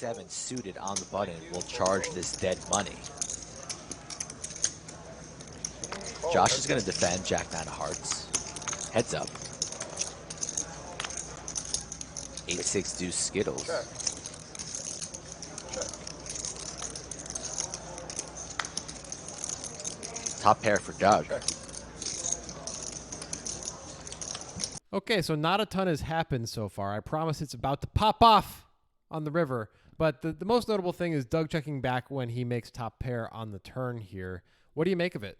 7 suited on the button will charge this dead money. Josh is going to defend Jack 9 of hearts. Heads up. 8-6 deuce Skittles. Check. Top pair for Doug. Check. Okay, so not a ton has happened so far. I promise it's about to pop off on the river. But the most notable thing is Doug checking back when he makes top pair on the turn here. What do you make of it?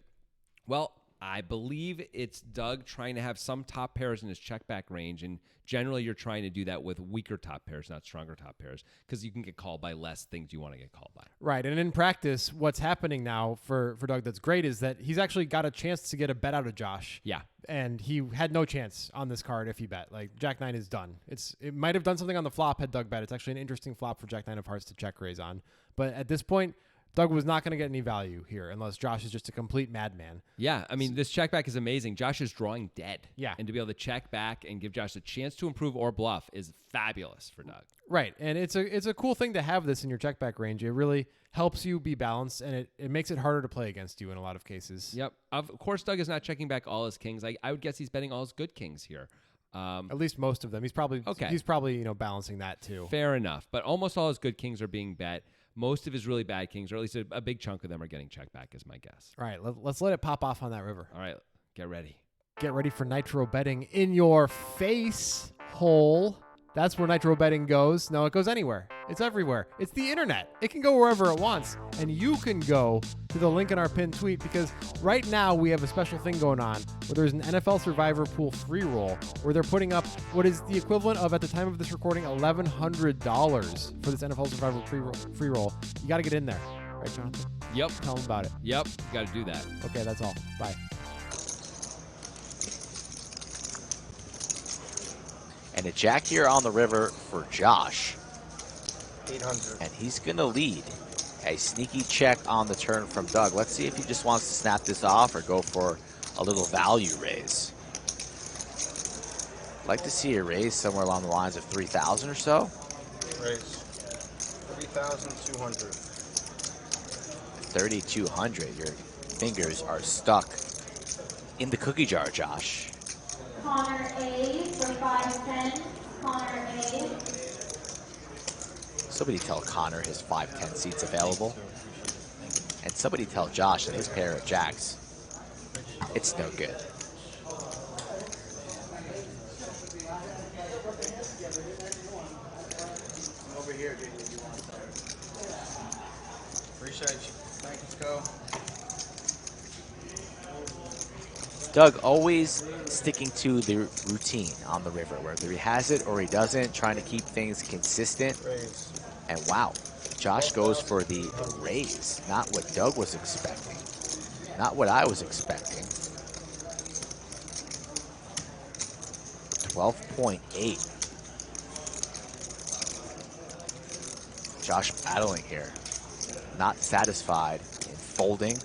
Well, I believe it's Doug trying to have some top pairs in his check back range, and generally you're trying to do that with weaker top pairs, not stronger top pairs, because you can get called by less things you want to get called by. Right, and in practice, what's happening now for Doug that's great is that he's actually got a chance to get a bet out of Josh. Yeah. And he had no chance on this card if he bet. Like, Jack 9 is done. It might have done something on the flop had Doug bet. It's actually an interesting flop for Jack 9 of hearts to check raise on. But at this point, Doug was not going to get any value here unless Josh is just a complete madman. Yeah, I mean, this check back is amazing. Josh is drawing dead. Yeah. And to be able to check back and give Josh a chance to improve or bluff is fabulous for Doug. Right, and it's a cool thing to have this in your check back range. It really helps you be balanced, and it makes it harder to play against you in a lot of cases. Yep. Of course, Doug is not checking back all his kings. I would guess he's betting all his good kings here. At least most of them. He's probably balancing that too. Fair enough. But almost all his good kings are being bet. Most of his really bad kings, or at least a big chunk of them, are getting checked back, is my guess. All right, let's let it pop off on that river. All right, get ready. Get ready for nitro betting in your face hole. That's where nitro betting goes. No, it goes anywhere. It's everywhere. It's the internet. It can go wherever it wants. And you can go to the link in our pinned tweet because right now we have a special thing going on where there's an NFL Survivor Pool free roll where they're putting up what is the equivalent of, at the time of this recording, $1,100 for this NFL Survivor free roll. You got to get in there. Right, Jonathan? Yep. Tell them about it. Yep. You got to do that. Okay, that's all. Bye. And a jack here on the river for Josh. 800. And he's going to lead. A sneaky check on the turn from Doug. Let's see if he just wants to snap this off or go for a little value raise. I'd like to see a raise somewhere along the lines of 3,000 or so. Raise. 3,200. 3,200. Your fingers are stuck in the cookie jar, Josh. Connor A for 510. Connor A. Somebody tell Connor his 510 seats available. And somebody tell Josh that his pair of jacks, it's no good. Over here, JJ. Appreciate you. Thanks, go. Doug always sticking to the routine on the river, whether he has it or he doesn't, trying to keep things consistent. Raise. And wow, Josh goes for the raise. Not what Doug was expecting. Not what I was expecting. 12.8. Josh battling here. Not satisfied in folding.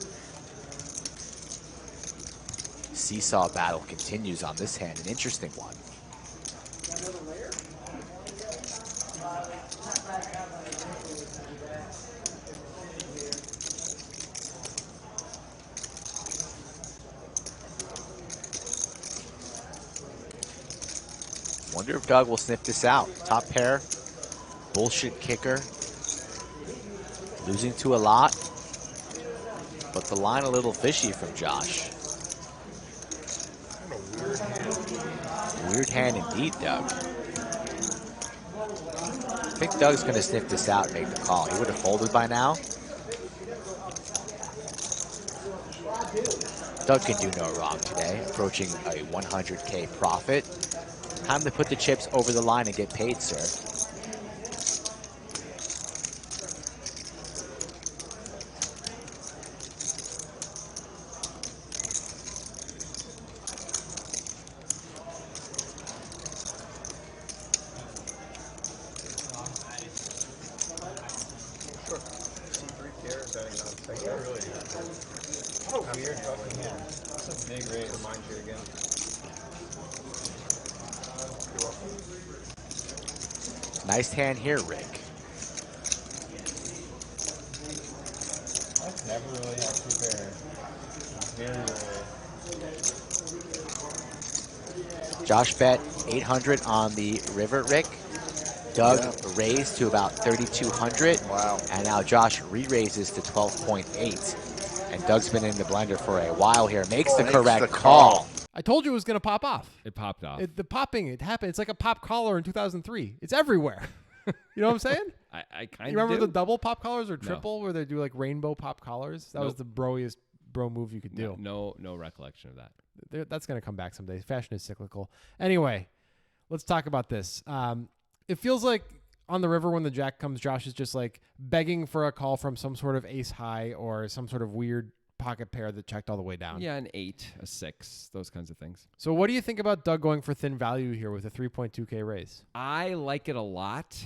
Seesaw battle continues on this hand, an interesting one. Wonder if Doug will sniff this out. Top pair, bullshit kicker, losing to a lot, but the line a little fishy from Josh. Weird hand indeed, Doug. I think Doug's going to sniff this out and make the call. He would have folded by now. Doug can do no wrong today, approaching a 100K profit. Time to put the chips over the line and get paid, sir. Nice hand here, Rick. never really had two pair. Very rarely. Josh bet 800 on the river, Rick. Doug raised to about 3,200. Wow. And now Josh re-raises to 12.8. And Doug's been in the blender for a while here. Makes the correct call. I told you it was going to pop off. It popped off. The popping, it happened. It's like a pop collar in 2003. It's everywhere. You know what I'm saying? I kind of You remember do. the double pop collars or triple where they do like rainbow pop collars? That was Nope. the broiest bro move you could do. No recollection of that. That's going to come back someday. Fashion is cyclical. Anyway, let's talk about this. It feels like on the river when the jack comes, Josh is just like begging for a call from some sort of ace high or some sort of weird pocket pair that checked all the way down. Yeah, an 8, a 6, those kinds of things. So what do you think about Doug going for thin value here with a 3.2K raise? I like it a lot.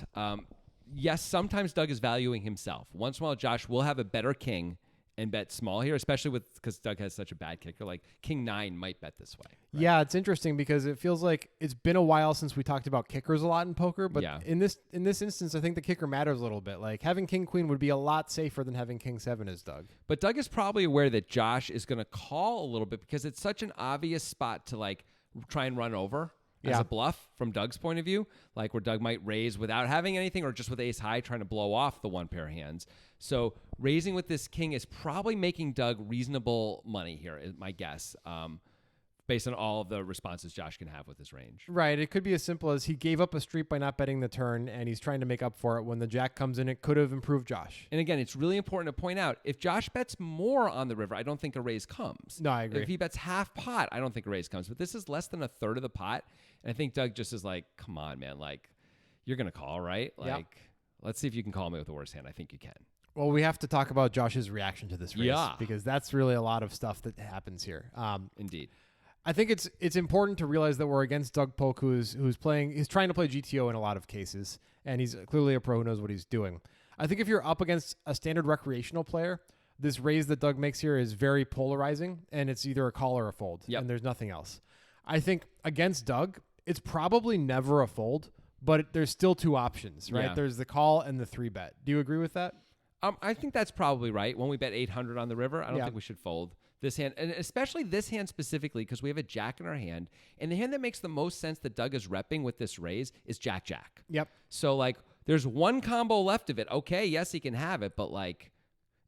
Yes, sometimes Doug is valuing himself. Once in a while, Josh will have a better king and bet small here, especially because Doug has such a bad kicker. Like King 9 might bet this way. Right? Yeah, it's interesting because it feels like it's been a while since we talked about kickers a lot in poker, but Yeah. in this instance, I think the kicker matters a little bit. Like having King Queen would be a lot safer than having King 7 as Doug. But Doug is probably aware that Josh is going to call a little bit because it's such an obvious spot to like try and run over as Yeah. a bluff from Doug's point of view, like where Doug might raise without having anything or just with ace high trying to blow off the one pair of hands. So raising with this king is probably making Doug reasonable money here, is my guess, based on all of the responses Josh can have with his range. Right. It could be as simple as he gave up a street by not betting the turn, and he's trying to make up for it. When the jack comes in, it could have improved Josh. And again, it's really important to point out, if Josh bets more on the river, I don't think a raise comes. No, I agree. If he bets half pot, I don't think a raise comes. But this is less than a third of the pot. And I think Doug just is like, come on, man. Like, you're going to call, right? Yep. Like, let's see if you can call me with the worst hand. I think you can. Well, we have to talk about Josh's reaction to this race Yeah. because that's really a lot of stuff that happens here. Indeed. I think it's important to realize that we're against Doug Polk, who's trying to play GTO in a lot of cases, and he's clearly a pro who knows what he's doing. I think if you're up against a standard recreational player, this raise that Doug makes here is very polarizing, and it's either a call or a fold, Yep. and there's nothing else. I think against Doug, it's probably never a fold, but there's still two options, right? Yeah. There's the call and the 3-bet. Do you agree with that? I think that's probably right. When we bet 800 on the river, I don't Yeah. think we should fold this hand, and especially this hand specifically because we have a jack in our hand. And the hand that makes the most sense that Doug is repping with this raise is jack-jack. Yep. So, like, there's one combo left of it. Okay, yes, he can have it, but, like,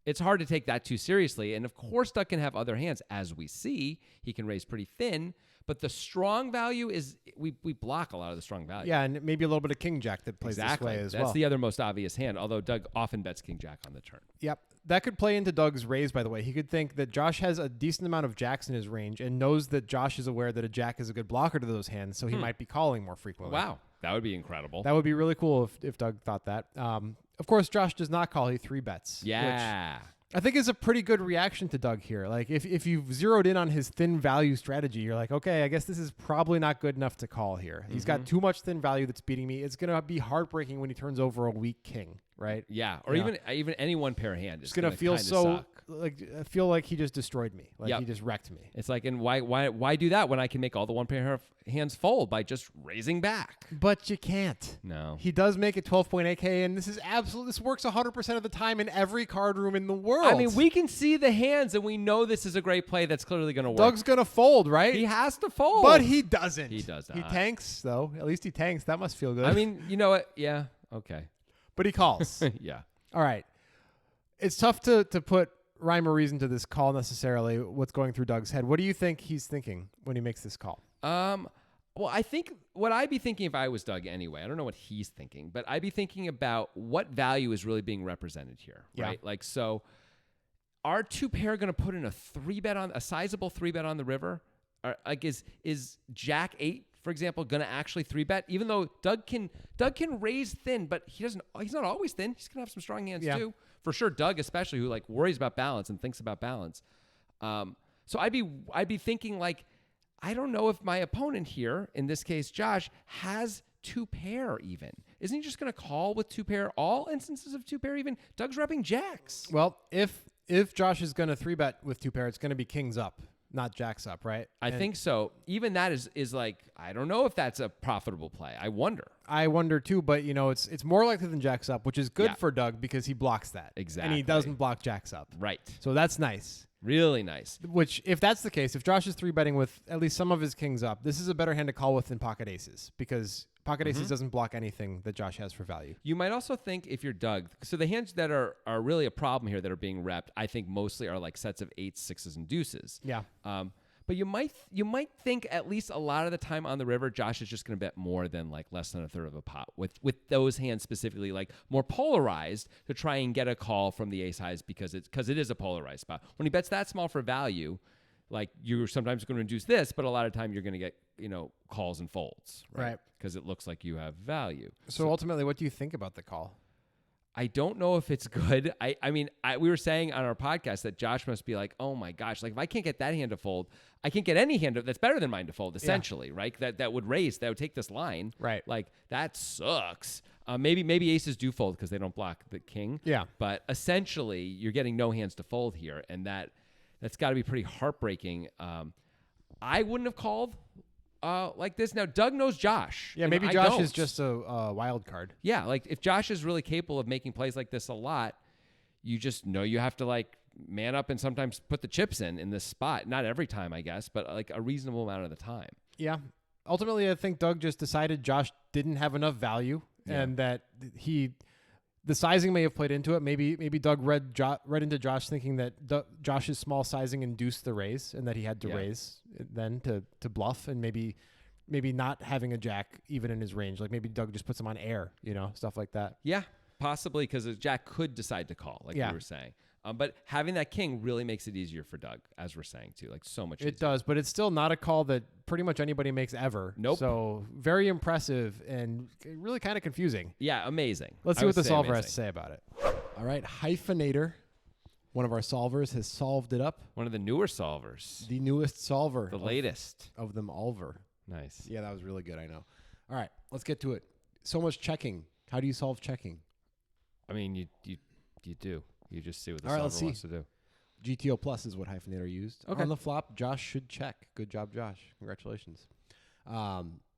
it's hard to take that too seriously. And, of course, Doug can have other hands. As we see, he can raise pretty thin. But the strong value is we block a lot of the strong value. Yeah, and maybe a little bit of king jack that plays exactly. this way as That's well. the other most obvious hand, although Doug often bets king jack on the turn. Yep. That could play into Doug's raise, by the way. He could think that Josh has a decent amount of jacks in his range and knows that Josh is aware that a jack is a good blocker to those hands, so he might be calling more frequently. Wow, that would be incredible. That would be really cool if Doug thought that. Of course, Josh does not call. He 3-bets. yeah. Which I think is a pretty good reaction to Doug here. Like, if you've zeroed in on his thin value strategy, you're like, okay, I guess this is probably not good enough to call here. He's got too much thin value that's beating me. It's going to be heartbreaking when he turns over a weak king, right? Yeah, or Yeah. even any one pair of hand is It's going to feel kinda so, suck. like, I feel like he just destroyed me. Like, Yep. he just wrecked me. It's like, and why do that when I can make all the one pair of hands fold by just raising back? But you can't. No. He does make it 12.8K, and this works 100% of the time in every card room in the world. I mean, we can see the hands, and we know this is a great play that's clearly going to work. Doug's going to fold, right? He has to fold. But he doesn't. He does He not. tanks, though. At least he tanks. That must feel good. I mean, you know what? Yeah. Okay. but he calls. Yeah. All right. It's tough to put rhyme or reason to this call necessarily, what's going through Doug's head. What do you think he's thinking when he makes this call? Well, I think what I'd be thinking if I was Doug anyway, I don't know what he's thinking, but I'd be thinking about what value is really being represented here, Yeah. right? Like, so are two pair going to put in a sizable 3-bet on the river? Or, like, is Jack 8, for example, going to actually 3-bet? Even though Doug can raise thin, but he's not always thin. He's going to have some strong hands Yeah. too. For sure, Doug especially, who like worries about balance and thinks about balance. So I'd be thinking, like, I don't know if my opponent here, in this case Josh, has 2-pair even. Isn't he just going to call with 2-pair? All instances of 2-pair even? Doug's repping jacks. Well, if Josh is going to 3-bet with 2-pair, it's going to be kings up. not jacks up, right? I think so. Even that is like, I don't know if that's a profitable play. I wonder. I wonder too, but it's more likely than jacks up, which is good Yeah. for Doug because he blocks that. Exactly. And he doesn't block jacks up. Right. So that's nice. Really nice. Which, if that's the case, if Josh is 3-betting with at least some of his kings up, this is a better hand to call with than pocket aces because pocket aces doesn't block anything that Josh has for value. You might also think if you're Doug, so the hands that are really a problem here that are being repped, I think mostly are like sets of 8s, 6s, and deuces. Yeah. But you might think at least a lot of the time on the river, Josh is just going to bet more than like less than a third of a pot with those hands specifically, like more polarized to try and get a call from the ace highs because it is a polarized spot. When he bets that small for value, like you're sometimes going to induce this, but a lot of time you're going to get calls and folds, Right. Because it looks like you have value. So ultimately, what do you think about the call? I don't know if it's good. I mean, we were saying on our podcast that Josh must be like, oh my gosh, like if I can't get that hand to fold, I can't get any hand that's better than mine to fold, essentially, right? That would raise, that would take this line. Right. Like that sucks. Maybe aces do fold because they don't block the king. Yeah. But essentially, you're getting no hands to fold here, and that's got to be pretty heartbreaking. I wouldn't have called like this. Now, Doug knows Josh. Yeah, and maybe I Josh don't. is just a wild card. Yeah, like if Josh is really capable of making plays like this a lot, you just know you have to like man up and sometimes put the chips in this spot. Not every time, I guess, but like a reasonable amount of the time. Yeah. Ultimately, I think Doug just decided Josh didn't have enough value and that the sizing may have played into it. Maybe Doug read into Josh thinking that Josh's small sizing induced the raise and that he had to raise then to bluff and maybe not having a jack even in his range. Like maybe Doug just puts him on air, stuff like that. Yeah, possibly because a jack could decide to call, like you were saying. But having that king really makes it easier for Doug, as we're saying too, like so much easier. It does, but it's still not a call that pretty much anybody makes ever. Nope. So very impressive and really kind of confusing. Yeah, amazing. Let's I see would what the say solver amazing. has to say about it. All right, Hyphenator, one of our solvers, has solved it up. One of the newer solvers. The newest solver. The latest. Of them all. Nice. Yeah, that was really good, I know. All right, let's get to it. So much checking. How do you solve checking? I mean, you do. You just see what the All right, let's solver wants to do. GTO Plus is what Hyphenator used. Okay. On the flop, Josh should check. Good job, Josh. Congratulations.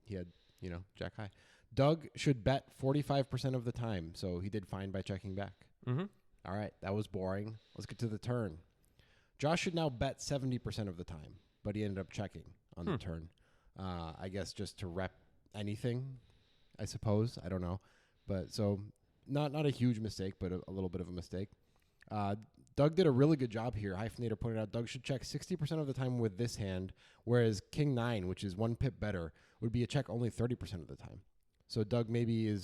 He had, jack high. Doug should bet 45% of the time, so he did fine by checking back. Mm-hmm. All right, that was boring. Let's get to the turn. Josh should now bet 70% of the time, but he ended up checking on the turn. I guess just to rep anything, I suppose. I don't know. But so not a huge mistake, but a little bit of a mistake. Doug did a really good job here. Hyphenator pointed out Doug should check 60% of the time with this hand, whereas King 9, which is 1 pip better, would be a check only 30% of the time. So Doug maybe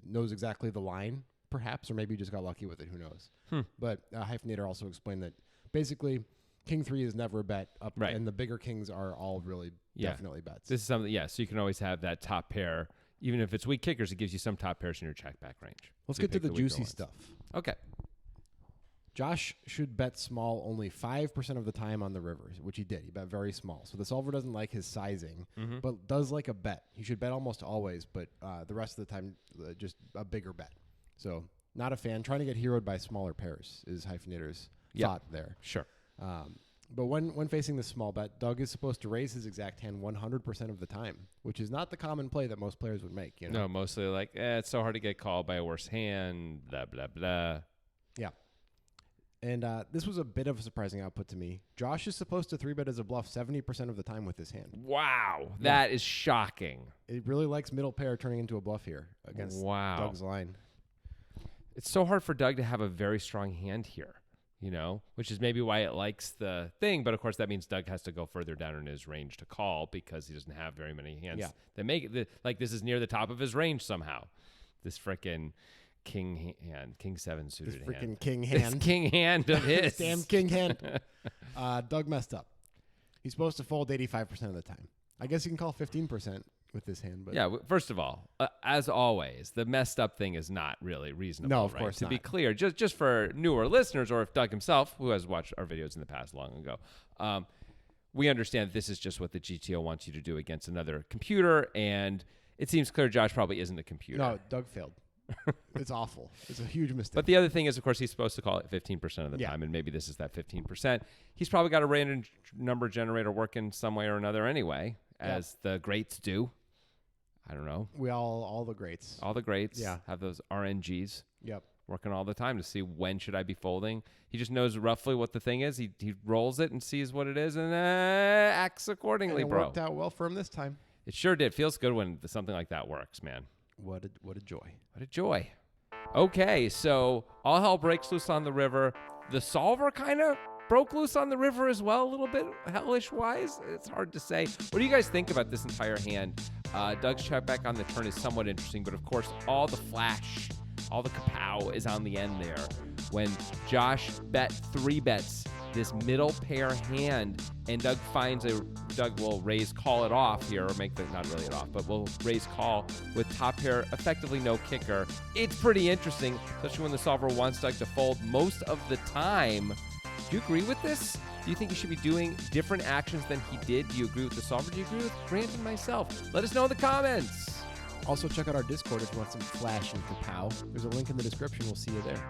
knows exactly the line, perhaps, or maybe just got lucky with it. Who knows? But Hyphenator also explained that basically King 3 is never a bet up, Right. and the bigger kings are all really definitely bets. This is something, so you can always have that top pair. Even if it's weak kickers, it gives you some top pairs in your check back range. Let's So you get to pick the weaker juicy ones. stuff. Okay. Josh should bet small only 5% of the time on the river, which he did. He bet very small. So the solver doesn't like his sizing, but does like a bet. He should bet almost always, but the rest of the time, just a bigger bet. So not a fan. Trying to get heroed by smaller pairs is Hyphenator's thought there. Sure. But when facing the small bet, Doug is supposed to raise his exact hand 100% of the time, which is not the common play that most players would make. No, mostly like, it's so hard to get called by a worse hand, blah, blah, blah. Yeah. And this was a bit of a surprising output to me. Josh is supposed to 3-bet as a bluff 70% of the time with his hand. Wow. That is shocking. It really likes middle pair turning into a bluff here against Doug's line. It's so hard for Doug to have a very strong hand here, which is maybe why it likes the thing. But, of course, that means Doug has to go further down in his range to call because he doesn't have very many hands that make it. Like this is near the top of his range somehow. This frickin' king hand, king 7 suited This freaking hand. king hand. This king hand of his. Damn king hand. Doug messed up. He's supposed to fold 85% of the time. I guess you can call 15% with this hand. But first of all, as always, the messed up thing is not really reasonable. No, of right? course To not. be clear, just for newer listeners, or if Doug himself, who has watched our videos in the past long ago, we understand this is just what the GTO wants you to do against another computer, and it seems clear Josh probably isn't a computer. no, Doug failed. It's awful. It's a huge mistake. But the other thing is, of course, he's supposed to call it 15% of the Yeah. time, and maybe this is that 15%. He's probably got a random number generator working some way or another anyway, as the greats do. I don't know. We all the greats. All the greats Yeah. have those RNGs Yep. working all the time to see when should I be folding. He just knows roughly what the thing is. He rolls it and sees what it is and acts accordingly, And it bro. worked out well for him this time. It sure did. Feels good when something like that works, man. What a joy. What a joy. Okay, so all hell breaks loose on the river. The solver kind of broke loose on the river as well, a little bit hellish-wise. It's hard to say. What do you guys think about this entire hand? Doug's check back on the turn is somewhat interesting, but of course, all the flash, all the kapow is on the end there. When Josh bet 3 bets this middle pair hand, and Doug will raise call it off here, or make the, not really it off, but will raise call with top pair, effectively no kicker. It's pretty interesting, especially when the solver wants Doug to fold most of the time. Do you agree with this? Do you think he should be doing different actions than he did? Do you agree with the solver? Do you agree with Grant and myself? Let us know in the comments. Also, check out our Discord if you want some flash and kapow. There's a link in the description. We'll see you there.